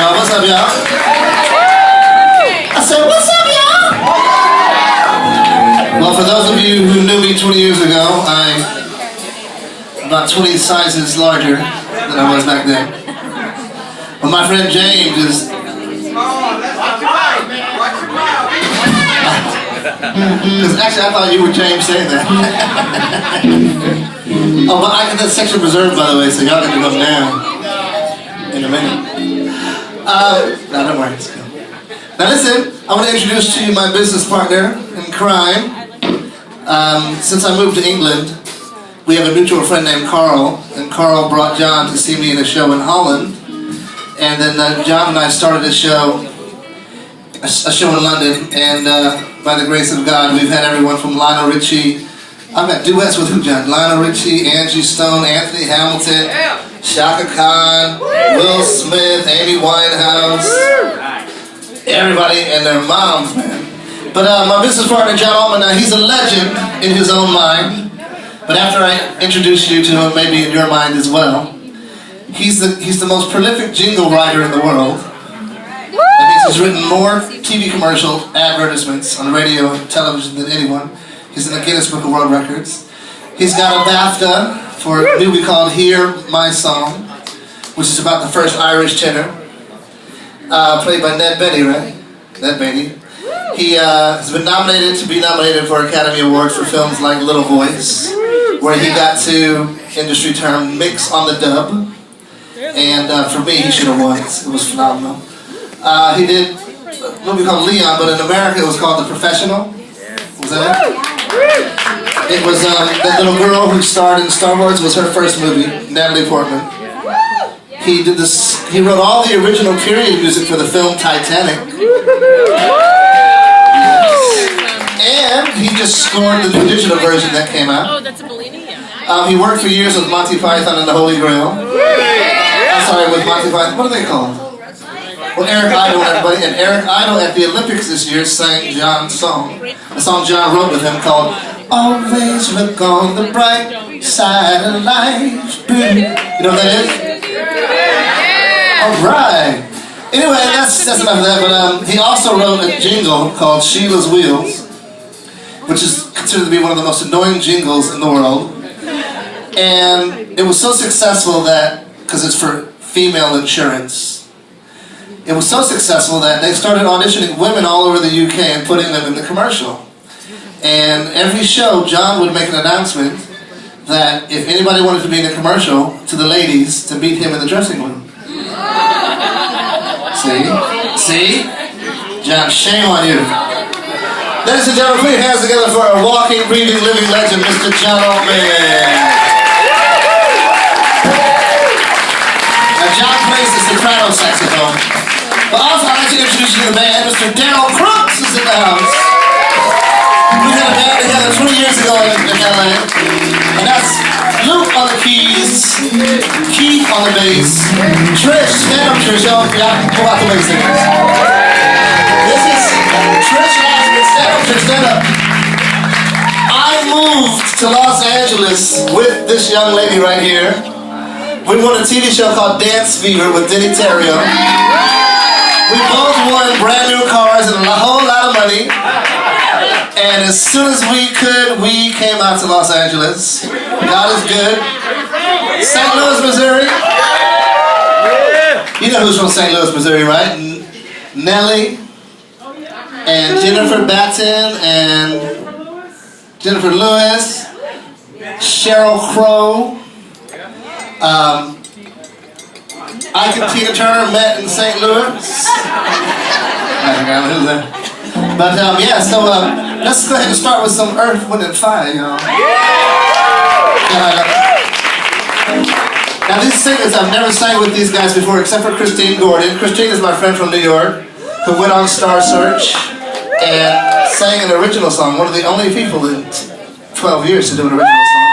y'all? What's up, y'all? I said, what's up, y'all? Well, for those of you who knew me 20 years ago, I'm about 20 sizes larger than I was back then. But my friend James is... Because actually, I thought you were James saying that. Oh, but I get that section reserved, by the way, so y'all get to go down in a minute. No, don't worry. It's cool. Now listen, I want to introduce to you my business partner in crime. Since I moved to England, we have a mutual friend named Carl, and Carl brought John to see me in a show in Holland. And then John and I started a show in London, and by the grace of God, we've had everyone from Lionel Richie. I've got duets with who, John? Lionel Richie, Angie Stone, Anthony Hamilton, Shaka Khan, Will Smith, Amy Winehouse, everybody and their moms, man. But my business partner, John Altman, now he's a legend in his own mind. But after I introduce you to him, maybe in your mind as well, he's the most prolific jingle writer in the world. That means he's written more TV commercial advertisements on radio and television than anyone. He's in the Guinness Book of World Records. He's got a BAFTA for a movie called Hear My Song, which is about the first Irish tenor, played by Ned Beatty, right? Ned Beatty. He has been nominated for Academy Award for films like Little Voice, where he got to, industry term, mix on the dub. And for me, he should have won. It was phenomenal. He did a movie called Leon, but in America it was called The Professional. Was that it? It was that little girl who starred in Star Wars. Was her first movie, Natalie Portman. He did this. He wrote all the original period music for the film Titanic. And he just scored the new digital version that came out. Oh, that's a Bellini, yeah. He worked for years with Monty Python and the Holy Grail. I'm sorry, with Monty Python. What are they called? Well, Eric Idle, everybody. And Eric Idle at the Olympics this year sang John's song. A song John wrote with him called Always Look on the Bright Side of Life. You know what that is? Alright. Anyway, that's enough of that. But he also wrote a jingle called Sheila's Wheels, which is considered to be one of the most annoying jingles in the world. And it was so successful that, because it's for female insurance, it was so successful that they started auditioning women all over the UK and putting them in the commercial. And every show, John would make an announcement that if anybody wanted to be in the commercial, to the ladies, to meet him in the dressing room. See? See? John, shame on you. Ladies and gentlemen, put your hands together for our walking, breathing, living legend, Mr. Jon Baptist. Now, John plays the soprano saxophone. But also, I'd like to introduce you to the band. Mr. Daryl Crooks is in the house. We had a band together 20 years ago in LA. And that's Luke on the keys, Keith on the bass, Trish, stand up, Trish, y'all. Pull out the bass singers. This is Trish Lasman, stand up, Trish, stand up. I moved to Los Angeles with this young lady right here. We won a TV show called Dance Fever with Denny Terrio. We both won brand new cars and a whole lot of money. And as soon as we could, we came out to Los Angeles. God is good. St. Louis, Missouri. You know who's from St. Louis, Missouri, right? Nellie and Jennifer Batten and Jennifer Lewis, Sheryl Crow. Ike and Tina Turner met in St. Louis. I forgot who's that. But yeah, so let's go ahead and start with some Earth, Wind, and Fire, y'all. Now these singers, I've never sang with these guys before except for Christine Gordon. Christine is my friend from New York who went on Star Search and sang an original song. One of the only people in 12 years to do an original song.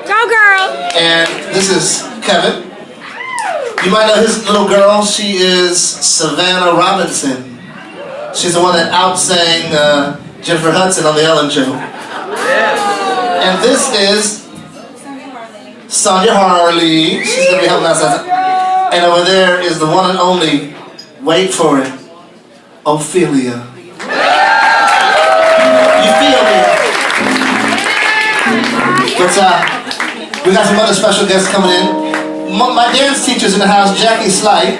Go girl! And this is Kevin. You might know his little girl. She is Savannah Robinson. She's the one that outsang Jennifer Hudson on the Ellen Show. And this is Sonia Harley. She's going to be helping us. And over there is the one and only Wait for it. Ophelia. You feel me? But we got some other special guests coming in. My dance teacher's in the house, Jackie SLade.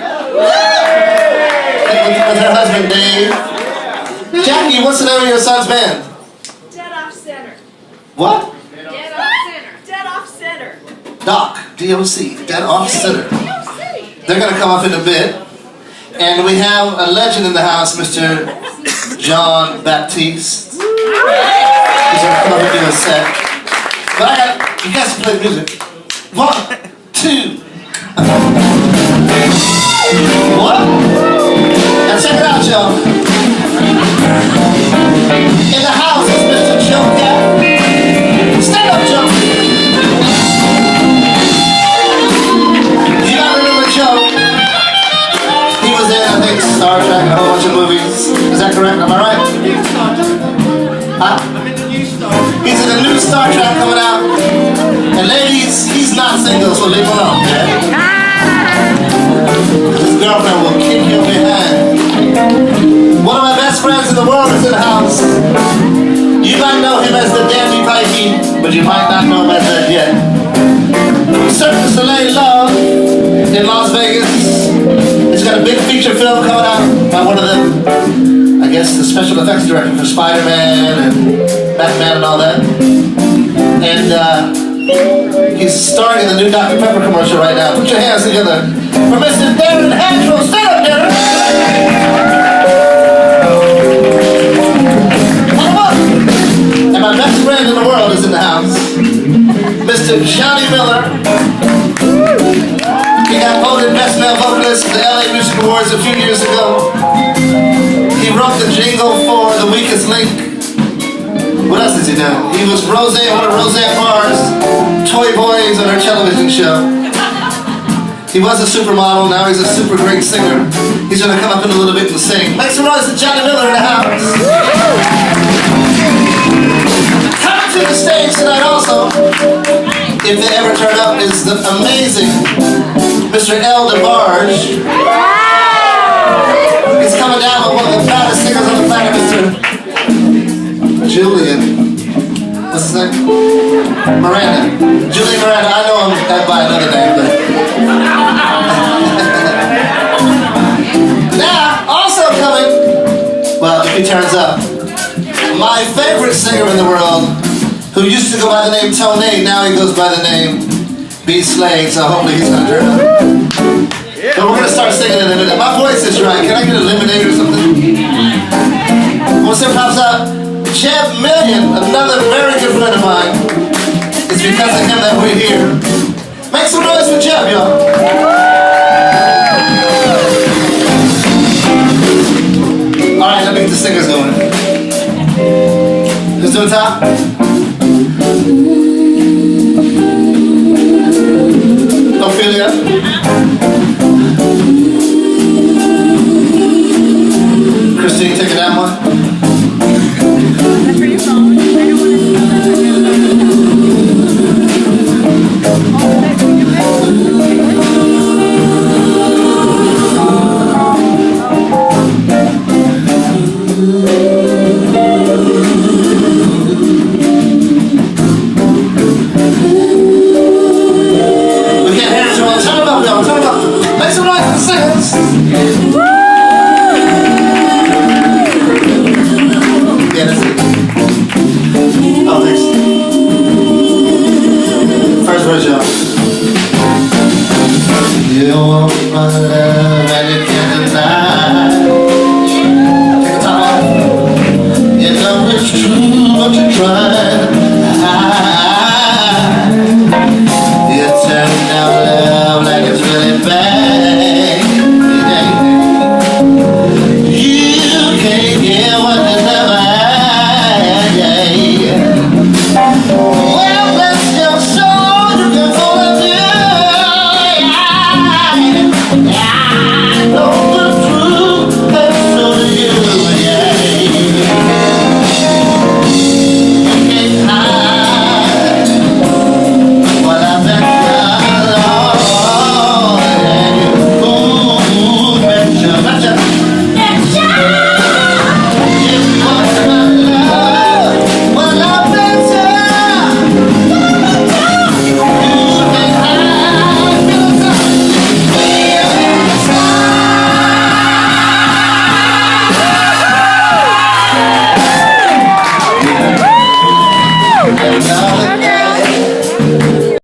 With her husband, Dave. Jackie, what's the name of your son's band? Dead Off Center. What? Dead Off Center. Dead Off Center. Doc, D-O-C, Dead Off Center. They're going to come up in a bit. And we have a legend in the house, Mr. Jon Baptist. He's going to come up and do a set. But you guys can play the music. 1, 2. What? Now check it out, y'all. In the house is Mr. Joe Cat. Stand up, Joe. You gotta remember Joe. He was in, I think, Star Trek and a whole bunch of movies. Is that correct? Am I right? Huh? He's in a new Star Trek coming out. And ladies, he's not single, so leave him alone, okay? His girlfriend will kick you behind. One of my best friends in the world is in the house. You might know him as the Dandy Pikey, but you might not know him as that yet. We searched for SLade Love in Las Vegas. He's got a big feature film coming out by one of them, I guess the special effects director for Spider-Man and Batman and all that. And he's starring in the new Dr. Pepper commercial right now. Put your hands together for Mr. Darren Hatchell. Stand up, Darren! And my best friend in the world is in the house, Mr. Johnny Miller. He got voted Best Male Vocalist at the LA Music Awards a few years ago. He wrote the jingle for The Weakest Link. What else has he done? He was Roseanne, one of Roseanne Barr's Toy Boys on her television show. He was a supermodel, now he's a super great singer. He's gonna come up in a little bit and sing. Make some noise to Johnny Miller in the house. Coming to the stage tonight also, if they ever turn up, is the amazing Mr. L. DeBarge. He's coming down with one of the baddest singers on the planet, Mr. Julian. What's his name? Miranda. Julian Miranda. I know him by another name, but now, also coming, well, if he turns up, my favorite singer in the world, who used to go by the name Tony, now he goes by the name SLade, so hopefully he's gonna turn up. But we're gonna start singing in a minute. My voice is right. Can I get a lemonade or something? Once it pops up, Jeb Million, another very good friend of mine. It's because of him that we're here. Make some noise for Jeb, y'all. Alright, let me get the singers going. Who's doing top?